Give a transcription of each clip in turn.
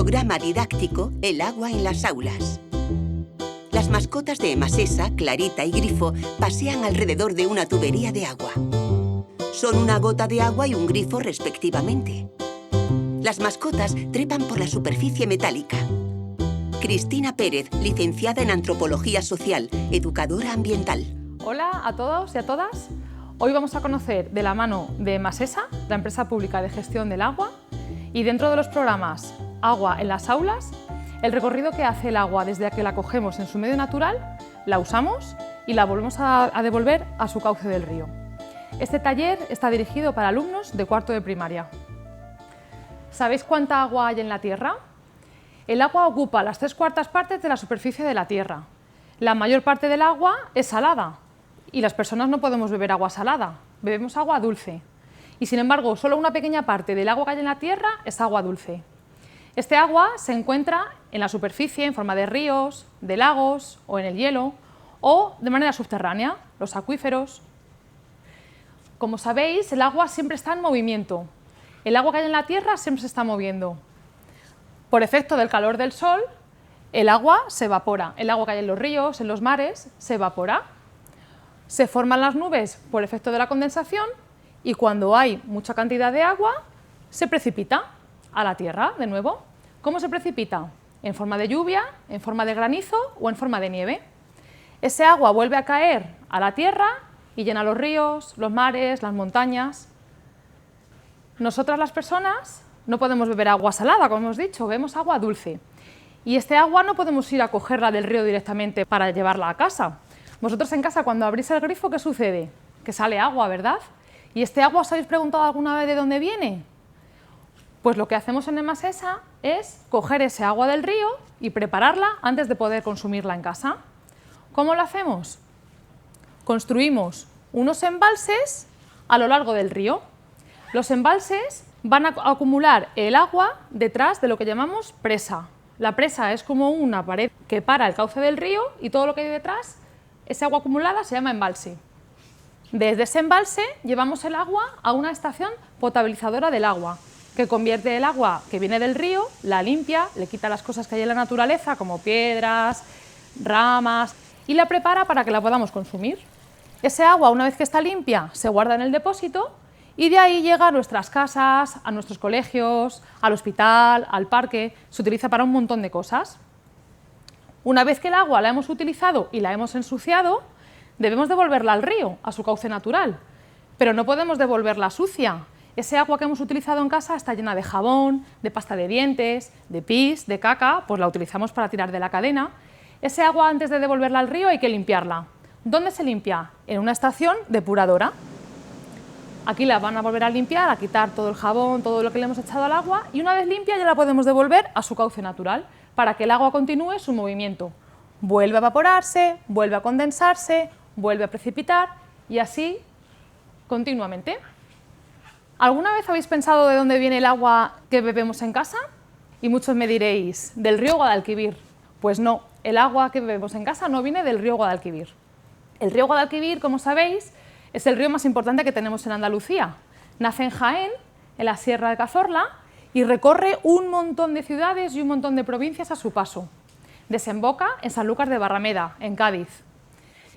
Programa didáctico El agua en las aulas. Las mascotas de Emasesa, Clarita y Grifo pasean alrededor de una tubería de agua. Son una gota de agua y un grifo respectivamente. Las mascotas trepan por la superficie metálica. Cristina Pérez, licenciada en Antropología Social, educadora ambiental. Hola a todos y a todas. Hoy vamos a conocer de la mano de Emasesa, la empresa pública de gestión del agua, y dentro de los programas Agua en las aulas, el recorrido que hace el agua desde que la cogemos en su medio natural, la usamos y la volvemos a devolver a su cauce del río. Este taller está dirigido para alumnos de cuarto de primaria. ¿Sabéis cuánta agua hay en la Tierra? El agua ocupa las 3/4 partes de la superficie de la Tierra. La mayor parte del agua es salada y las personas no podemos beber agua salada, bebemos agua dulce. Y sin embargo, solo una pequeña parte del agua que hay en la Tierra es agua dulce. Este agua se encuentra en la superficie en forma de ríos, de lagos o en el hielo o de manera subterránea, los acuíferos. Como sabéis, el agua siempre está en movimiento. El agua que hay en la Tierra siempre se está moviendo. Por efecto del calor del sol, el agua se evapora. El agua que hay en los ríos, en los mares, se evapora. Se forman las nubes por efecto de la condensación y cuando hay mucha cantidad de agua, se precipita a la Tierra de nuevo. ¿Cómo se precipita? En forma de lluvia, en forma de granizo o en forma de nieve. Ese agua vuelve a caer a la Tierra y llena los ríos, los mares, las montañas. Nosotras las personas no podemos beber agua salada, como hemos dicho, bebemos agua dulce. Y este agua no podemos ir a cogerla del río directamente para llevarla a casa. Vosotros en casa, cuando abrís el grifo, ¿qué sucede? Que sale agua, ¿verdad? ¿Y este agua os habéis preguntado alguna vez de dónde viene? Pues lo que hacemos en Emasesa es coger ese agua del río y prepararla antes de poder consumirla en casa. ¿Cómo lo hacemos? Construimos unos embalses a lo largo del río. Los embalses van a acumular el agua detrás de lo que llamamos presa. La presa es como una pared que para el cauce del río y todo lo que hay detrás, esa agua acumulada se llama embalse. Desde ese embalse llevamos el agua a una estación potabilizadora del agua, que convierte el agua que viene del río, la limpia, le quita las cosas que hay en la naturaleza, como piedras, ramas, y la prepara para que la podamos consumir. Ese agua, una vez que está limpia, se guarda en el depósito y de ahí llega a nuestras casas, a nuestros colegios, al hospital, al parque, se utiliza para un montón de cosas. Una vez que el agua la hemos utilizado y la hemos ensuciado, debemos devolverla al río, a su cauce natural, pero no podemos devolverla sucia. Ese agua que hemos utilizado en casa está llena de jabón, de pasta de dientes, de pis, de caca, pues la utilizamos para tirar de la cadena. Ese agua, antes de devolverla al río, hay que limpiarla. ¿Dónde se limpia? En una estación depuradora. Aquí la van a volver a limpiar, a quitar todo el jabón, todo lo que le hemos echado al agua, y una vez limpia ya la podemos devolver a su cauce natural, para que el agua continúe su movimiento. Vuelve a evaporarse, vuelve a condensarse, vuelve a precipitar, y así continuamente. ¿Alguna vez habéis pensado de dónde viene el agua que bebemos en casa? Y muchos me diréis, del río Guadalquivir. Pues no, el agua que bebemos en casa no viene del río Guadalquivir. El río Guadalquivir, como sabéis, es el río más importante que tenemos en Andalucía. Nace en Jaén, en la Sierra de Cazorla, y recorre un montón de ciudades y un montón de provincias a su paso. Desemboca en Sanlúcar de Barrameda, en Cádiz.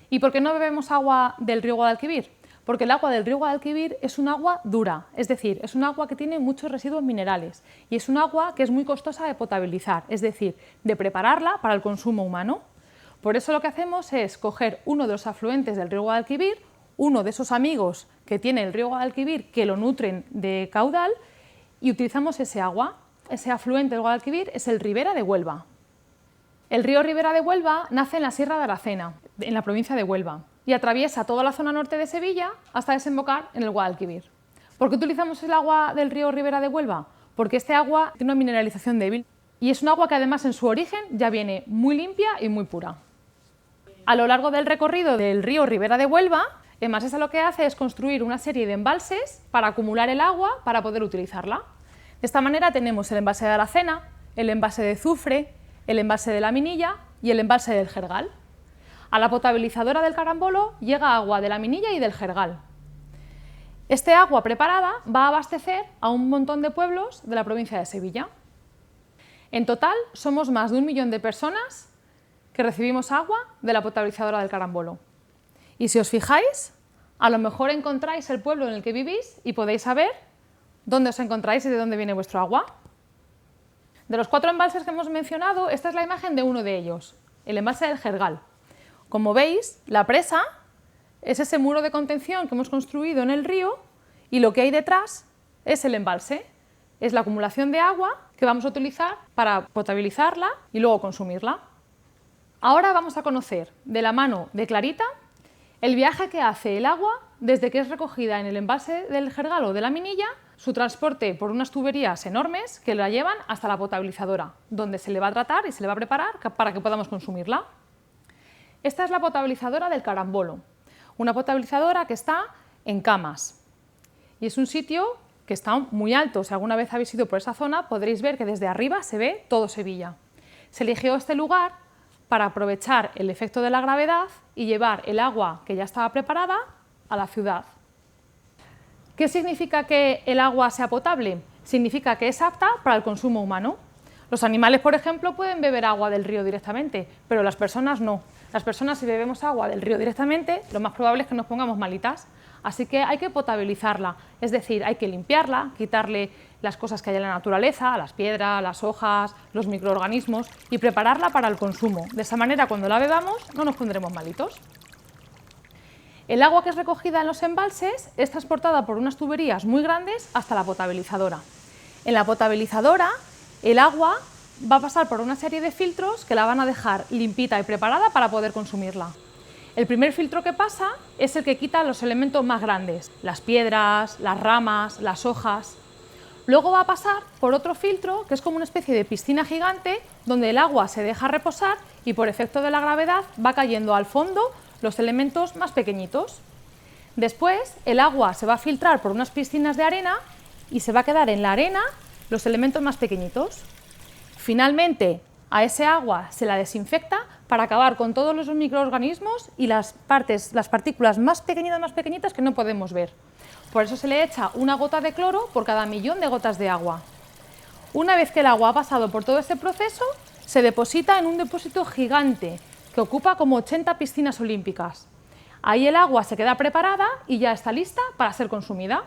¿Y por qué no bebemos agua del río Guadalquivir? Porque el agua del río Guadalquivir es un agua dura, es decir, es un agua que tiene muchos residuos minerales y es un agua que es muy costosa de potabilizar, es decir, de prepararla para el consumo humano. Por eso lo que hacemos es coger uno de los afluentes del río Guadalquivir, uno de esos amigos que tiene el río Guadalquivir que lo nutren de caudal y utilizamos ese agua. Ese afluente del Guadalquivir es el Ribera de Huelva. El río Ribera de Huelva nace en la Sierra de Aracena, en la provincia de Huelva, y atraviesa toda la zona norte de Sevilla hasta desembocar en el Guadalquivir. ¿Por qué utilizamos el agua del río Ribera de Huelva? Porque este agua tiene una mineralización débil y es un agua que además en su origen ya viene muy limpia y muy pura. A lo largo del recorrido del río Ribera de Huelva, Emasesa lo que hace es construir una serie de embalses para acumular el agua para poder utilizarla. De esta manera tenemos el embalse de Aracena, el embalse de Zufre, el embalse de La Minilla y el embalse del Jergal. A la potabilizadora del Carambolo llega agua de La Minilla y del Jergal. Este agua preparada va a abastecer a un montón de pueblos de la provincia de Sevilla. En total, somos más de 1 millón de personas que recibimos agua de la potabilizadora del Carambolo. Y si os fijáis, a lo mejor encontráis el pueblo en el que vivís y podéis saber dónde os encontráis y de dónde viene vuestro agua. De los 4 embalses que hemos mencionado, esta es la imagen de uno de ellos, el embalse del Jergal. Como veis, la presa es ese muro de contención que hemos construido en el río y lo que hay detrás es el embalse. Es la acumulación de agua que vamos a utilizar para potabilizarla y luego consumirla. Ahora vamos a conocer de la mano de Clarita el viaje que hace el agua desde que es recogida en el embalse del Jergal o de la Minilla, su transporte por unas tuberías enormes que la llevan hasta la potabilizadora, donde se le va a tratar y se le va a preparar para que podamos consumirla. Esta es la potabilizadora del Carambolo, una potabilizadora que está en Camas y es un sitio que está muy alto. Si alguna vez habéis ido por esa zona podréis ver que desde arriba se ve todo Sevilla. Se eligió este lugar para aprovechar el efecto de la gravedad y llevar el agua que ya estaba preparada a la ciudad. ¿Qué significa que el agua sea potable? Significa que es apta para el consumo humano. Los animales, por ejemplo, pueden beber agua del río directamente, pero las personas no. Las personas, si bebemos agua del río directamente, lo más probable es que nos pongamos malitas. Así que hay que potabilizarla, es decir, hay que limpiarla, quitarle las cosas que hay en la naturaleza, las piedras, las hojas, los microorganismos y prepararla para el consumo. De esa manera, cuando la bebamos, no nos pondremos malitos. El agua que es recogida en los embalses es transportada por unas tuberías muy grandes hasta la potabilizadora. En la potabilizadora, el agua va a pasar por una serie de filtros que la van a dejar limpita y preparada para poder consumirla. El primer filtro que pasa es el que quita los elementos más grandes, las piedras, las ramas, las hojas. Luego va a pasar por otro filtro que es como una especie de piscina gigante donde el agua se deja reposar y por efecto de la gravedad va cayendo al fondo los elementos más pequeñitos. Después el agua se va a filtrar por unas piscinas de arena y se va a quedar en la arena los elementos más pequeñitos. Finalmente a ese agua se la desinfecta para acabar con todos los microorganismos y las partículas más pequeñitas que no podemos ver. Por eso se le echa una gota de cloro por cada 1.000.000 de gotas de agua. Una vez que el agua ha pasado por todo este proceso, se deposita en un depósito gigante que ocupa como 80 piscinas olímpicas. Ahí el agua se queda preparada y ya está lista para ser consumida.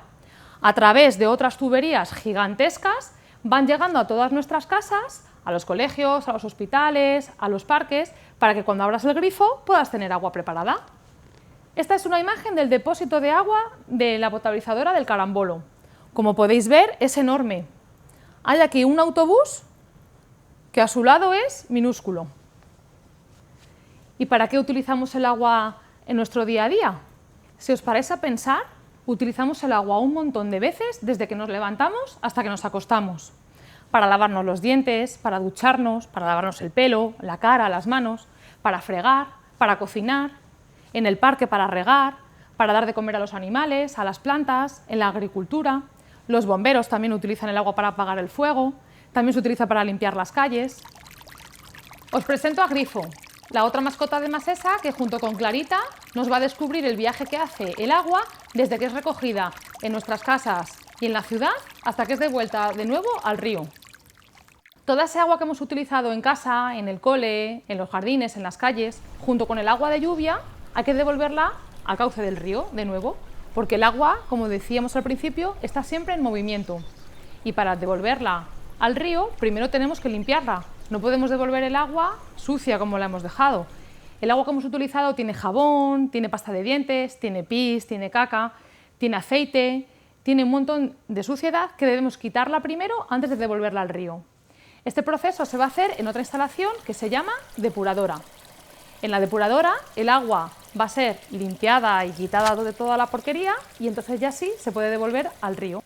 A través de otras tuberías gigantescas van llegando a todas nuestras casas, a los colegios, a los hospitales, a los parques, para que cuando abras el grifo puedas tener agua preparada. Esta es una imagen del depósito de agua de la potabilizadora del Carambolo. Como podéis ver, es enorme. Hay aquí un autobús que a su lado es minúsculo. ¿Y para qué utilizamos el agua en nuestro día a día? Si os paráis a pensar, utilizamos el agua un montón de veces desde que nos levantamos hasta que nos acostamos. Para lavarnos los dientes, para ducharnos, para lavarnos el pelo, la cara, las manos, para fregar, para cocinar, en el parque para regar, para dar de comer a los animales, a las plantas, en la agricultura. Los bomberos también utilizan el agua para apagar el fuego, también se utiliza para limpiar las calles. Os presento a Grifo, la otra mascota de Masesa que junto con Clarita nos va a descubrir el viaje que hace el agua desde que es recogida en nuestras casas y en la ciudad hasta que es devuelta de nuevo al río. Toda esa agua que hemos utilizado en casa, en el cole, en los jardines, en las calles, junto con el agua de lluvia, hay que devolverla al cauce del río de nuevo, porque el agua, como decíamos al principio, está siempre en movimiento. Y para devolverla al río, primero tenemos que limpiarla. No podemos devolver el agua sucia como la hemos dejado. El agua que hemos utilizado tiene jabón, tiene pasta de dientes, tiene pis, tiene caca, tiene aceite, tiene un montón de suciedad que debemos quitarla primero antes de devolverla al río. Este proceso se va a hacer en otra instalación que se llama depuradora. En la depuradora el agua va a ser limpiada y quitada de toda la porquería y entonces ya sí se puede devolver al río.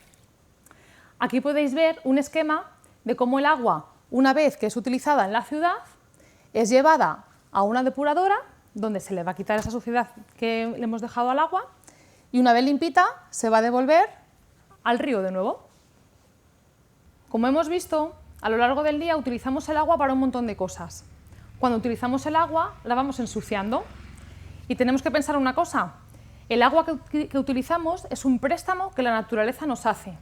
Aquí podéis ver un esquema de cómo el agua, una vez que es utilizada en la ciudad, es llevada a una depuradora donde se le va a quitar esa suciedad que le hemos dejado al agua y una vez limpita se va a devolver al río de nuevo. Como hemos visto, a lo largo del día utilizamos el agua para un montón de cosas. Cuando utilizamos el agua la vamos ensuciando y tenemos que pensar una cosa, el agua que utilizamos es un préstamo que la naturaleza nos hace.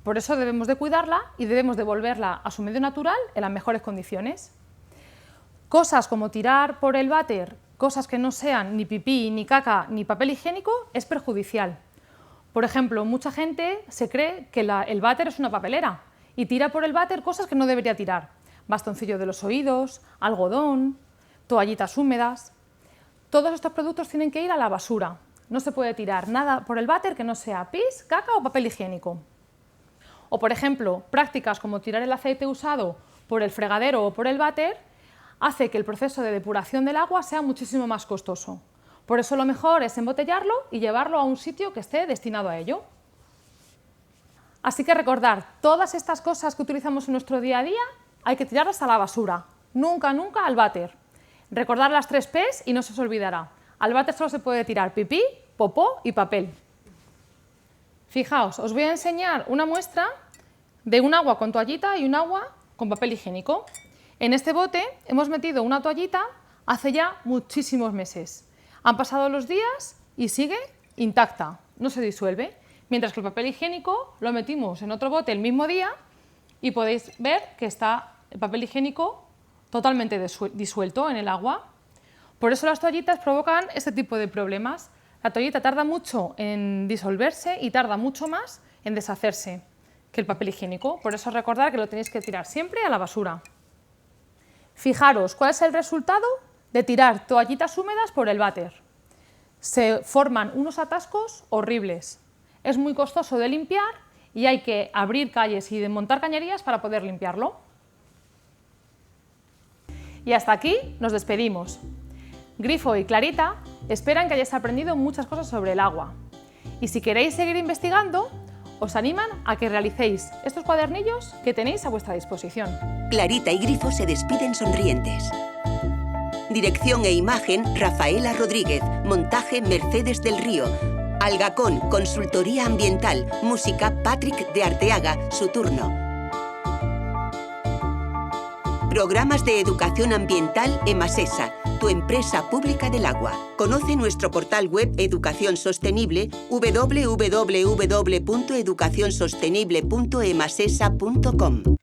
Por eso debemos de cuidarla y debemos devolverla a su medio natural en las mejores condiciones. Cosas como tirar por el váter, cosas que no sean ni pipí, ni caca, ni papel higiénico, es perjudicial. Por ejemplo, mucha gente se cree que el váter es una papelera y tira por el váter cosas que no debería tirar. Bastoncillo de los oídos, algodón, toallitas húmedas. Todos estos productos tienen que ir a la basura. No se puede tirar nada por el váter que no sea pis, caca o papel higiénico. O, por ejemplo, prácticas como tirar el aceite usado por el fregadero o por el váter hace que el proceso de depuración del agua sea muchísimo más costoso. Por eso lo mejor es embotellarlo y llevarlo a un sitio que esté destinado a ello. Así que recordar, todas estas cosas que utilizamos en nuestro día a día hay que tirarlas a la basura, nunca, nunca al váter. Recordar las 3 P's y no se os olvidará. Al váter solo se puede tirar pipí, popó y papel. Fijaos, os voy a enseñar una muestra de un agua con toallita y un agua con papel higiénico. En este bote hemos metido una toallita hace ya muchísimos meses. Han pasado los días y sigue intacta, no se disuelve. Mientras que el papel higiénico lo metimos en otro bote el mismo día y podéis ver que está el papel higiénico totalmente disuelto en el agua. Por eso las toallitas provocan este tipo de problemas. La toallita tarda mucho en disolverse y tarda mucho más en deshacerse que el papel higiénico. Por eso recordad que lo tenéis que tirar siempre a la basura. Fijaros, ¿cuál es el resultado de tirar toallitas húmedas por el váter? Se forman unos atascos horribles. Es muy costoso de limpiar y hay que abrir calles y desmontar cañerías para poder limpiarlo. Y hasta aquí nos despedimos. Grifo y Clarita esperan que hayáis aprendido muchas cosas sobre el agua. Y si queréis seguir investigando, os animan a que realicéis estos cuadernillos que tenéis a vuestra disposición. Clarita y Grifo se despiden sonrientes. Dirección e imagen, Rafaela Rodríguez. Montaje, Mercedes del Río. Algacón, consultoría ambiental. Música, Patrick de Arteaga, su turno. Programas de educación ambiental Emasesa, tu empresa pública del agua. Conoce nuestro portal web Educación Sostenible www.educacionsostenible.emasesa.com.